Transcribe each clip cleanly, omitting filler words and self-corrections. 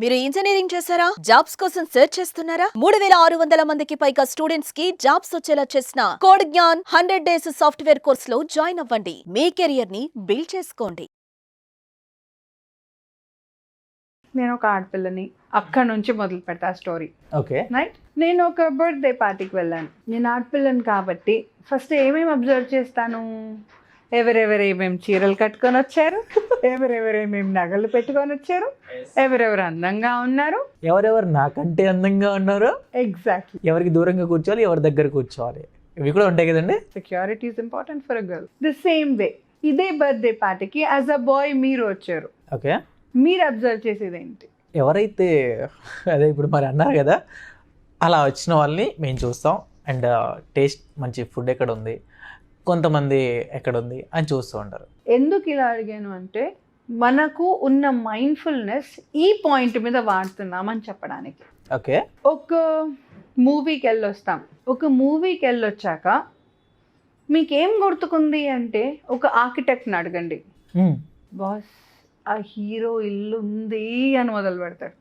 మీరు ఇంజనీరింగ్ చేశారా? జాబ్స్ కోసం సెర్చ్ చేస్తున్నారా? 3600 మందికి పైగా స్టూడెంట్స్ కి జాబ్స్ వచ్చేలా చేసిన code Gyan 100 days software course లో జాయిన్ అవ్వండి. మీ కెరియర్ ని బిల్డ్ చేసుకోండి. నేను ఒక ఆడపిల్లని, అక్కడ నుంచి మొదలు పెడతా స్టోరీ. ఓకే రైట్, నేను ఒక బర్త్డే పార్టీకి వెళ్ళాను. నేను ఆడపిల్లని కాబట్టి ఫస్ట్ ఏమేమి అబ్జర్వ్ చేస్తాను, ఎవరెవరు ఏమేమి చీరలు కట్టుకొని వచ్చారు, ఎవరెవరు ఏమేమి నగలు పెట్టుకొని వచ్చారు, ఎవరెవరు అందంగా ఉన్నారు, ఎవరెవరు నాకంటే అందంగా ఉన్నారో, ఎగ్జాక్ట్లీ ఎవరికి దూరంగా కూర్చోవాలి, ఎవరి దగ్గర కూర్చోవాలి, ఇవి కూడా ఉంటాయి కదండి. Security is important for a girl. The same way ఇదే బర్త్డే పార్టీకి యాజ్ అ బాయ్ మీరు వచ్చారు, ఓకే, మీరు అబ్జర్వ్ చేసేది ఏంటి? ఎవరైతే అదే ఇప్పుడు మరి అన్నారు కదా, అలా వచ్చిన వాళ్ళని మేము చూస్తాం. అండ్ టేస్ట్ మంచి ఫుడ్ ఎక్కడ ఉంది, కొంతమంది ఎక్కడ ఉంది అని చూస్తూ ఉంటారు. ఎందుకు ఇలా అడిగాను అంటే, మనకు ఉన్న మైండ్ఫుల్నెస్ ఈ పాయింట్ మీద వాడుతున్నామని చెప్పడానికి. ఓకే, ఒక మూవీకి వెళ్ళొస్తాం, ఒక మూవీకి వెళ్ళొచ్చాక మీకేం గుర్తుకుంది అంటే, ఒక ఆర్కిటెక్ట్ని అడగండి, బాస్ ఆ హీరో ఇల్లు ఉంది అని మొదలు పెడతాడు.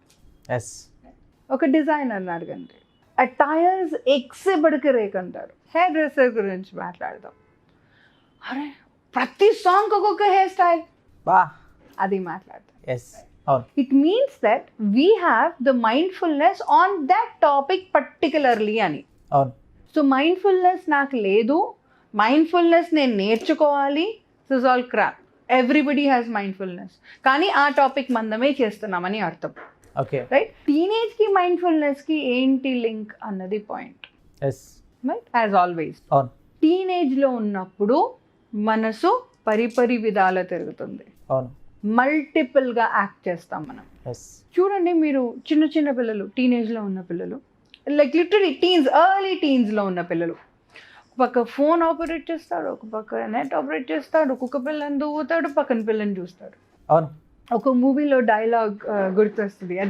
ఎస్. ఒక డిజైనర్ని అడగండి, ఆ టైర్స్ ఎక్సిబడికి రేకంటారు. హెయిర్ డ్రెస్సర్ గురించి మాట్లాడదాం, అరే ప్రతి సాంగ్ ఒక్కొక్క హెయిర్ స్టైల్, బా, అది మాట్లాడతాం. ఎస్, అవును. It means that we have the mindfulness on that topic particularly అని. అవును. సో మైండ్ఫుల్నెస్ నాకు లేదు, మైండ్ఫుల్నెస్ నేను నేర్చుకోవాలి, this all crop. Everybody has mindfulness, కానీ ఆ టాపిక్ మందమే చేస్తున్నామని అర్థం. Okay, right. టీనేజ్కి మైండ్ఫుల్నెస్కి ఏంటి లింక్ అన్నది point. Yes, right, as always. అవును. టీనేజ్లో ఉన్నప్పుడు మనసు పరిపరి విధాల తిరుగుతుంది, అవును. మల్టిపుల్గా యాక్ట్ చేస్తాం మనం. ఎస్. చూడండి, మీరు చిన్న చిన్న పిల్లలు, టీనేజ్లో ఉన్న పిల్లలు, లైక్ లిటరలీ టీన్స్, ఎర్లీ టీన్స్లో ఉన్న పిల్లలు, ఒక పక్క ఫోన్ ఆపరేట్ చేస్తాడు, ఒక పక్క నెట్ ఆపరేట్ చేస్తాడు, ఒక్కొక్క పిల్లని దూవుతాడు, పక్కన పిల్లని చూస్తాడు. అవును. ఒక మూవీలో డైలాగ్ గుర్తొస్తుంది, I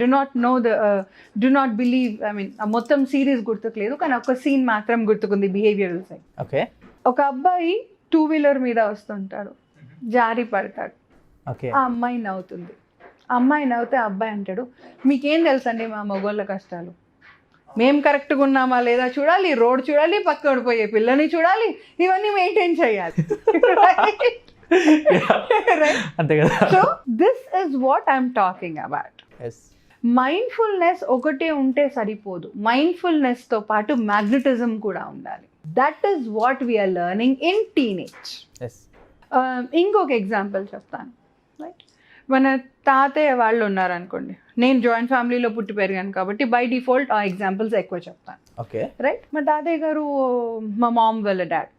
do not believe, I mean మొత్తం సిరీస్ గుర్తుకులేదు, కానీ ఒక సీన్ మాత్రం గుర్తుకుంది, బిహేవియరల్ సైడ్. ఓకే. ఒక అబ్బాయి 2-వీలర్ మీద వస్తుంటాడు, జారి పడతాడు, ఓకే. ఆ అమ్మాయి నవ్వుతుంది. ఆ అమ్మాయి నవ్వుతే ఆ అబ్బాయి అంటాడు, మీకేం తెలుసండి మా మగోళ్ళ కష్టాలు, మేము కరెక్ట్గా ఉన్నామా లేదా చూడాలి, రోడ్ చూడాలి, పక్కన పోయే పిల్లని చూడాలి, ఇవన్నీ మెయింటైన్ చేయాలి. అంతే కదా. So this is what I'm talking about. Yes. Mindfulness ఒకటే ఉంటే సరిపోదు, మైండ్ఫుల్నెస్తో పాటు మ్యాగ్నెటిజం కూడా ఉండాలి. That is what we're learning in teenage. Yes. ఇంకొక ఎగ్జాంపుల్ చెప్తాను. రైట్, మన తాతయ్య వాళ్ళు ఉన్నారనుకోండి, నేను జాయింట్ ఫ్యామిలీలో పుట్టి పెరిగాను కాబట్టి బై డిఫాల్ట్ ఆ ఎగ్జాంపుల్స్ ఎక్కువ చెప్తాను. ఓకే. రైట్, మా తాతయ్య గారు, మా మామ్ వాళ్ళ డాడ్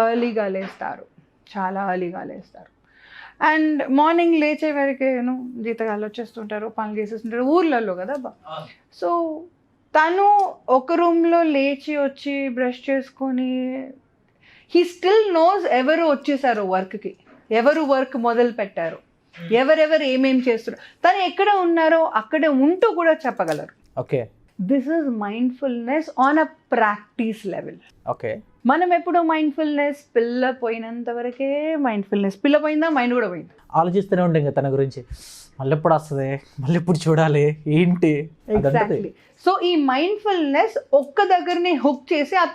ఎర్లీగా లేస్తారు, చాలా ఎర్లీగా లేస్తారు. అండ్ మార్నింగ్ లేచే వరకేను జీతగాళ్ళు వచ్చేస్తుంటారు, పనులు చేసేస్తుంటారు, ఊర్లలో కదా బా. సో తను ఒక రూమ్లో లేచి వచ్చి బ్రష్ చేసుకొని, హీ స్టిల్ నోస్ ఎవరు వచ్చేసారో వర్క్కి, ఎవరు వర్క్ మొదలు పెట్టారు, ఎవరెవరు ఏమేం చేస్తున్నారు, తను ఎక్కడ ఉన్నారో అక్కడే ఉంటూ కూడా చెప్పగలరు. Okay. This is mindfulness on a practice level. Okay. మనం ఎప్పుడో మైండ్ఫుల్నెస్ పిల్ల పోయినంత వరకే మైండ్ఫుల్నెస్, పిల్ల పోయిందా మైండ్ కూడా పోయింది, ఆలోచిస్తూనే ఉంటాం ఇంకా తన గురించి, మళ్ళీ ఎప్పుడు వస్తుంది, మళ్ళీ ఎప్పుడు చూడాలి, ఏంటి. ఎగ్జాక్ట్లీ. సో ఈ మైండ్ఫుల్నెస్ ఒక్క దగ్గరనే హుక్ చేసి ఆ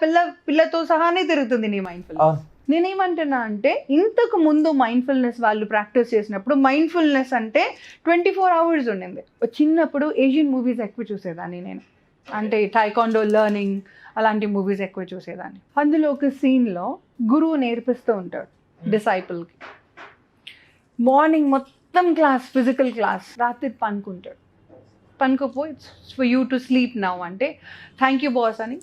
పిల్లతో సహానే తిరుగుతుంది నీ మైండ్ఫుల్నెస్. నేనేమంటున్నా అంటే, ఇంతకు ముందు మైండ్ఫుల్నెస్ వాళ్ళు ప్రాక్టీస్ చేసినప్పుడు మైండ్ఫుల్నెస్ అంటే 24 hours ఉండింది. చిన్నప్పుడు ఏషియన్ మూవీస్ ఎక్కువ చూసేదాన్ని నేను, అంటే టైకాండో లెర్నింగ్ అలాంటి మూవీస్ ఎక్కువ చూసేదాన్ని. అందులో ఒక సీన్లో గురువు నేర్పిస్తూ ఉంటాడు డిసైపుల్కి, మార్నింగ్ మొత్తం క్లాస్, ఫిజికల్ క్లాస్, రాత్రి పనుకుంటాడు, పనుకోపోయి it's for you to sleep now అంటే థ్యాంక్ యూ బాస్ అని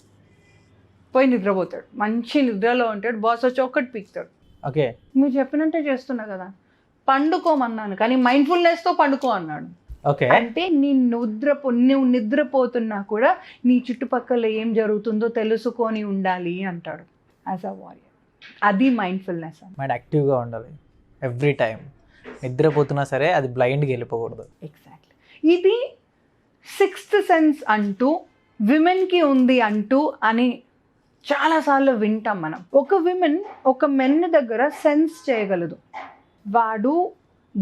పోయి నిద్రపోతాడు. మంచి నిద్రలో ఉంటాడు, బాస్ వచ్చి ఒక్కటి పీకుతాడు. ఓకే. మీరు చెప్పినట్టే చేస్తున్నా కదా, పండుకోమన్నాను కానీ మైండ్ఫుల్నెస్తో పండుకో అన్నాడు. ఓకే. అంటే నువ్వు నిద్రపోతున్నా కూడా నీ చుట్టుపక్కల ఏం జరుగుతుందో తెలుసుకొని ఉండాలి అంటాడు యాజ్ అ వారియర్. అది మైండ్ఫుల్నెస్. మైండ్ యాక్టివ్గా ఉండాలి ఎవ్రీ టైం, నిద్రపోతున్నా సరే అది బ్లైండ్గా వెళ్ళిపోకూడదు. ఎగ్జాక్ట్లీ. ఇది 6th సెన్స్ అంటూ విమెన్కి ఉంది అంటూ అని చాలాసార్లు వింటాం మనం. ఒక విమెన్ ఒక మెన్ దగ్గర సెన్స్ చేయగలదు, వాడు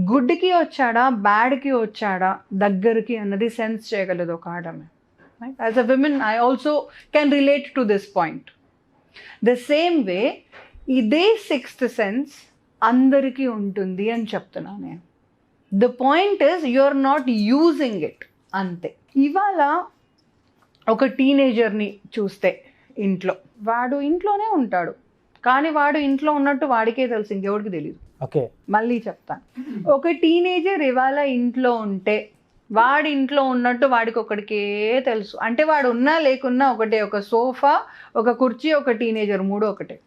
గుడ్కి వచ్చాడా బ్యాడ్కి వచ్చాడా దగ్గరికి అన్నది సెన్స్ చేయగలదు ఒక ఆడమే. As a women I also can relate to this point. The same way ఇదే సిక్స్త్ సెన్స్ అందరికీ ఉంటుంది అని చెప్తున్నాను నేను. The point is you are not using it అంతే. ఇవాళ ఒక టీనేజర్ని చూస్తే ఇంట్లో, వాడు ఇంట్లోనే ఉంటాడు కానీ వాడు ఇంట్లో ఉన్నట్టు వాడికే తెలుసు, ఇంకెవడికి తెలియదు. ఓకే, మళ్ళీ చెప్తాను. ఒక టీనేజర్ ఇవాళ ఇంట్లో ఉంటే వాడి ఇంట్లో ఉన్నట్టు వాడికి ఒకడికే తెలుసు. అంటే వాడు ఉన్నా లేకున్నా ఒకటే, ఒక సోఫా, ఒక కుర్చీ, ఒక టీనేజర్, మూడు ఒకటే.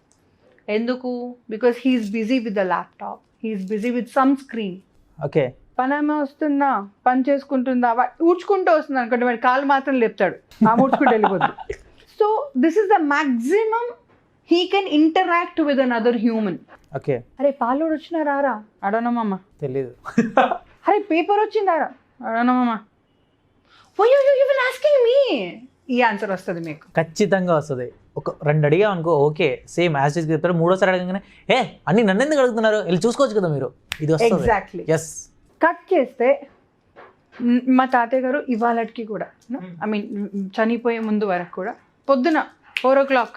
ఎందుకు? Because he's busy with the laptop, he's busy with some screen. Okay, పని వస్తుందా, పని చేసుకుంటుందా, ఊడ్చుకుంటూ వస్తుంది అనుకోండి, వాడి కాలు మాత్రం లేపుతాడు, ఆ ఊడ్చుకుంటూ వెళ్ళిపోద్ది. So this is the maximum he can interact with another human. Okay. అరే పాలోడు వచ్చినా రారా, అడనమ్మమ్మ తెలీదు. అరే పేపర్ వచ్చిందారా, అడనమ్మమ్మ. ఆస్కింగ్ మీ, ఈ ఆన్సర్ వస్తుంది మీకు ఖచ్చితంగా వస్తుంది. ఒక 2 అడిగా అనుకో, ఓకే సేమ్ యాజ్ ఇస్ చెప్తారు. 3ఓసారి అడగగానే అన్ని నన్ను ఎందుకు అడుగుతున్నారు, వెళ్ళి చూసుకోవచ్చు కదా మీరు, ఇది వస్తుంది. ఎగ్జాక్ట్లీ. ఎస్. కట్ చేస్తే మా తాతయ్య గారు ఇవాళకి కూడా, ఐ మీన్ చనిపోయే ముందు వరకు కూడా పొద్దున 4 o'clock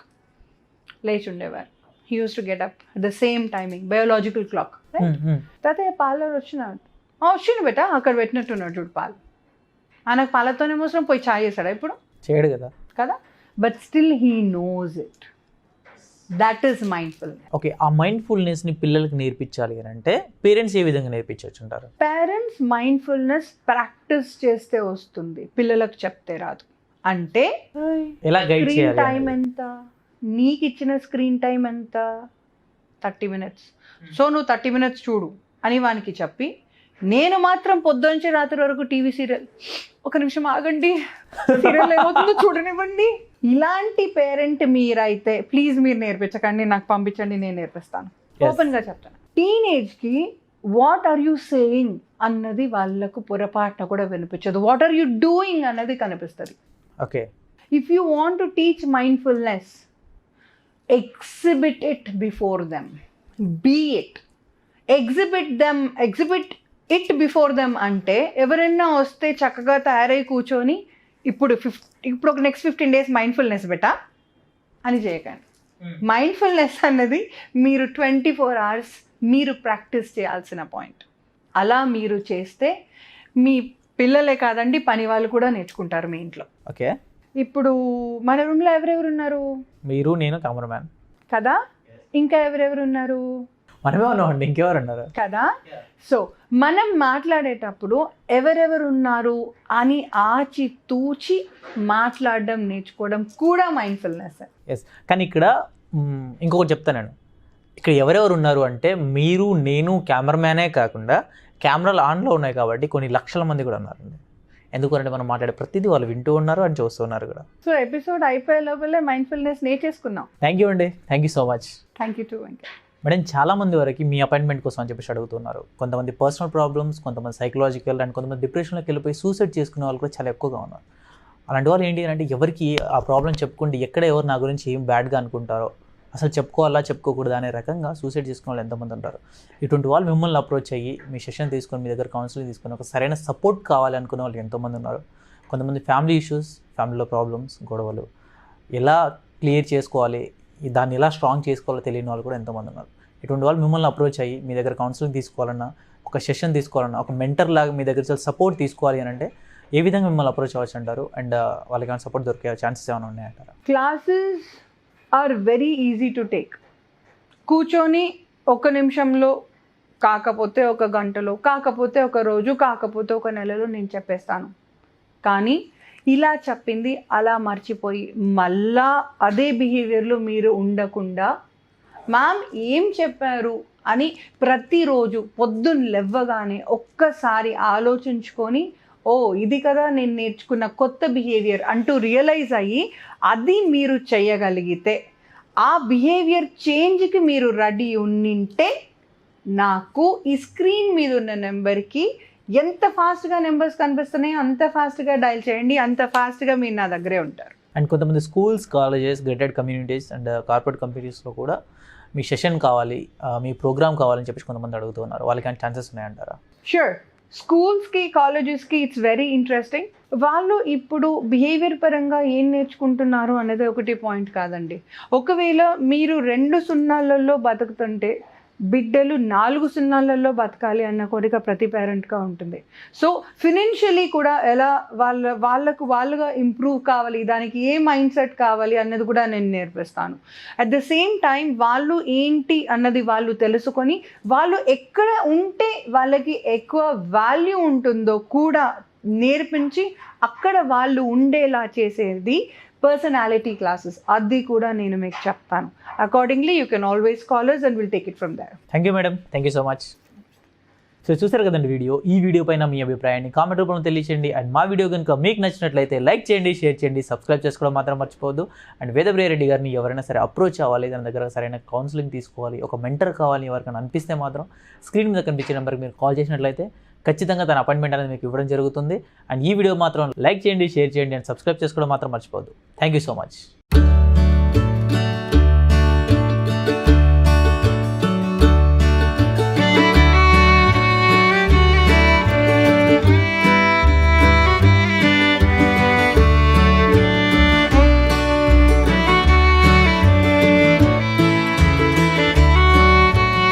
లేచి ఉండేవారు. He use to get up the same timing, biological clock. తాతయ్య పార్లర్ వచ్చిండు బెట, అక్కడ పెట్టినట్టున్నాడు చూడు పాలు. ఆయనకు పాలతోనే మోసం పోయి ఛాయ్ చేశాడా ఇప్పుడు? చేయడు కదా. కదా, but still he knows it. That is mindfulness. Okay, ఆ మైండ్ఫుల్నెస్ని పిల్లలకి నేర్పించాలి అని అంటే పేరెంట్స్ ఏ విధంగా నేర్పించవచ్చు అంటారు? పేరెంట్స్ మైండ్ఫుల్నెస్ ప్రాక్టీస్ చేస్తే వస్తుంది, పిల్లలకు చెప్తే రాదు. అంటే ఎలా గైడ్ స్క్రీన్ చేయాలి టైం ఎంత, నీకు ఇచ్చిన స్క్రీన్ టైం ఎంత, 30 minutes. సో నువ్వు 30 minutes చూడు అని వానికి చెప్పి, నేను మాత్రం పొద్దున్నుంచి రాత్రి వరకు టీవీ సీరియల్, ఒక నిమిషం ఆగండి సీరియల్ ఏమవుతుందో చూడనివ్వండి. ఇలాంటి పేరెంట్ మీరైతే ప్లీజ్ మీరు నేర్పించకండి, నాకు పంపించండి, నేను నేర్పిస్తాను. ఓపెన్గా చెప్తాను. టీనేజ్కి వాట్ ఆర్ యూ సేయింగ్ అన్నది వాళ్ళకు పొరపాటున కూడా వినిపించదు, వాట్ ఆర్ యూ డూయింగ్ అన్నది కనిపిస్తుంది. Okay. If you want to teach mindfulness, exhibit it before them, be it, exhibit it before them. అంటే ఎవరైనా వస్తే చక్కగా తయారై కూర్చొని ఇప్పుడు ఒక నెక్స్ట్ 15 days మైండ్ఫుల్నెస్ బెటా అని చేయకండి. మైండ్ఫుల్నెస్ అన్నది మీరు 24 hours మీరు ప్రాక్టీస్ చేయాల్సిన పాయింట్. అలా మీరు చేస్తే మీ పిల్లలే కాదండి, పని వాళ్ళు కూడా నేర్చుకుంటారు మీ ఇంట్లో. ఓకే. ఇప్పుడు మన రూమ్లో ఎవరెవరు ఉన్నారు? మీరు, నేను, కెమెరామ్యాన్ కదా. ఇంకా ఎవరెవరు ఉన్నారు? మనమే ఉన్నామండి, ఇంకెవరు ఉన్నారు కదా. సో మనం మాట్లాడేటప్పుడు ఎవరెవరు ఉన్నారు అని ఆచి తూచి మాట్లాడడం నేర్చుకోవడం కూడా మైండ్ఫుల్నెస్. ఎస్. కానీ ఇక్కడ ఇంకొకటి చెప్తాను నేను. ఇక్కడ ఎవరెవరు ఉన్నారు అంటే మీరు, నేను, కెమెరామ్యానే కాకుండా కెమెరాలు ఆన్లో ఉన్నాయి కాబట్టి కొన్ని లక్షల మంది కూడా ఉన్నారండి. ఎందుకంటే మనం మాట్లాడే ప్రతిదీ వాళ్ళు వింటూ ఉన్నారు అని చూస్తున్నారు కూడా. సో ఎపిసోడ్ అయిపోయే లోపలే మైండ్ఫుల్నెస్ నేర్చేసుకున్నాం. థ్యాంక్ యూ అండి, thank you so much. Thank you to Venkat. Madam, చాలామంది వరకు మీ అపాయింట్మెంట్ కోసం అని చెప్పేసి అడుగుతున్నారు. కొంతమంది పర్సనల్ ప్రాబ్లమ్స్, కొంతమంది సైకలాజికల్ అండ్ కొంతమంది డిప్రెషన్లోకి వెళ్ళిపోయి సూసైడ్ చేసుకునే వాళ్ళు కూడా చాలా ఎక్కువగా ఉన్నారు. అలాంటి వాళ్ళు ఏంటి అంటే ఎవరికి ఆ ప్రాబ్లం చెప్పుకుంటే ఎక్కడ ఎవరు నా గురించి ఏం బ్యాడ్గా అనుకుంటారో, అసలు చెప్పుకోవాలా చెప్పుకోకూడదా అనే రకంగా సూసైడ్ చేసుకునే వాళ్ళు ఎంతమంది ఉంటారు. ఇటువంటి వాళ్ళు మిమ్మల్ని అప్రోచ్ అయ్యి మీ సెషన్ తీసుకొని మీ దగ్గర కౌన్సిలింగ్ తీసుకొని ఒక సరైన సపోర్ట్ కావాలి అనుకునే వాళ్ళు ఎంతోమంది ఉన్నారు. కొంతమంది ఫ్యామిలీ ఇష్యూస్, ఫ్యామిలీలో ప్రాబ్లమ్స్, గొడవలు ఎలా క్లియర్ చేసుకోవాలి, దాన్ని ఎలా స్ట్రాంగ్ చేసుకోవాలో తెలియని వాళ్ళు కూడా ఎంతోమంది ఉన్నారు. ఇటువంటి వాళ్ళు మిమ్మల్ని అప్రోచ్ అయ్యి మీ దగ్గర కౌన్సిలింగ్ తీసుకోవాలన్నా, ఒక సెషన్ తీసుకోవాలన్నా, ఒక మెంటర్ లాగా మీ దగ్గర సపోర్ట్ తీసుకోవాలి అని అంటే ఏ విధంగా మిమ్మల్ని అప్రోచ్ అవ్వచ్చు అంటారు? అండ్ వాళ్ళకి ఏమైనా సపోర్ట్ దొరికే ఛాన్సెస్ ఏమైనా ఉన్నాయంటారా? Classes are very easy to take. కూర్చొని 1 నిమిషంలో, కాకపోతే 1 గంటలో, కాకపోతే 1 రోజు, కాకపోతే 1 నెలలో నేను చెప్పేస్తాను. కానీ ఇలా చెప్పింది అలా మర్చిపోయి మళ్ళా అదే బిహేవియర్లో మీరు ఉండకుండా, మ్యామ్ ఏం చెప్పారు అని ప్రతిరోజు పొద్దున్న లేవగానే ఒక్కసారి ఆలోచించుకొని, ఓ ఇది కదా నేను నేర్చుకున్న కొత్త బిహేవియర్ అంటూ రియలైజ్ అయ్యి అది మీరు చేయగలిగితే, ఆ బిహేవియర్ చేంజ్కి మీరు రెడీ ఉండింటే, నాకు ఈ స్క్రీన్ మీద ఉన్న నెంబర్కి ఎంత ఫాస్ట్గా నెంబర్స్ కనిపిస్తున్నాయో అంత ఫాస్ట్గా డయల్ చేయండి, అంత ఫాస్ట్గా మీరు నా దగ్గరే ఉంటారు. అండ్ కొంతమంది schools, colleges, gated communities and corporate కంపెనీస్లో కూడా మీ సెషన్ కావాలి, మీ ప్రోగ్రామ్ కావాలని చెప్పేసి కొంతమంది అడుగుతూ ఉన్నారు. వాళ్ళకి ఛాన్సెస్ ఉన్నాయంటారా? షూర్. స్కూల్స్కి కాలేజెస్కి ఇట్స్ వెరీ ఇంట్రెస్టింగ్. వాళ్ళు ఇప్పుడు బిహేవియర్ పరంగా ఏం నేర్చుకుంటున్నారు అనేది ఒకటి పాయింట్ కాదండి. ఒకవేళ మీరు 2 సున్నాలలో బతుకుతుంటే బిడ్డలు 4 సున్నాలలో బతకాలి అన్న కోరిక ప్రతి పేరెంట్గా ఉంటుంది. సో ఫినాన్షియలీ కూడా ఎలా వాళ్ళుగా ఇంప్రూవ్ కావాలి, దానికి ఏ మైండ్ సెట్ కావాలి అన్నది కూడా నేను నేర్పిస్తాను. అట్ ద సేమ్ టైం వాళ్ళు ఏంటి అన్నది వాళ్ళు తెలుసుకొని వాళ్ళు ఎక్కడ ఉంటే వాళ్ళకి ఎక్కువ వాల్యూ ఉంటుందో కూడా నేర్పించి అక్కడ వాళ్ళు ఉండేలా చేసేది పర్సనాలిటీ క్లాసెస్. అది కూడా నేను మీకు చెప్తాను. Accordingly you can always call us and we'll take it from there. Thank you madam, thank you so much. So చూసారు కదండి ఈ వీడియో పైన మీ అభిప్రాయాన్ని కామెంట్ రూపంలో తెలియచేయండి. అండ్ మా వీడియో కనుక మీకు నచ్చినట్లయితే లైక్ చేయండి, షేర్ చేయండి, సబ్స్క్రైబ్ చేసుకోవడం మాత్రం మర్చిపోవద్దు. అండ్ వేదప్రియ రెడ్డి గారిని ఎవరైనా సరే అప్రోచ్ అవ్వాలి, దాని దగ్గర సరైన కౌన్సిలింగ్ తీసుకోవాలి, ఒక మెంటర్ కావాలి ఎవరికైనా అనిపిస్తే మాత్రం స్క్రీన్ మీద కనిపించే నెంబర్కి మీరు కాల్ చేసినట్లయితే ఖచ్చితంగా తన అపాయింట్మెంట్ అనేది మీకు ఇవ్వడం జరుగుతుంది. అండ్ ఈ వీడియో మాత్రం లైక్ చేయండి, షేర్ చేయండి అండ్ సబ్స్క్రైబ్ చేసుకోవడం మాత్రం మర్చిపోవద్దు. Thank you so much.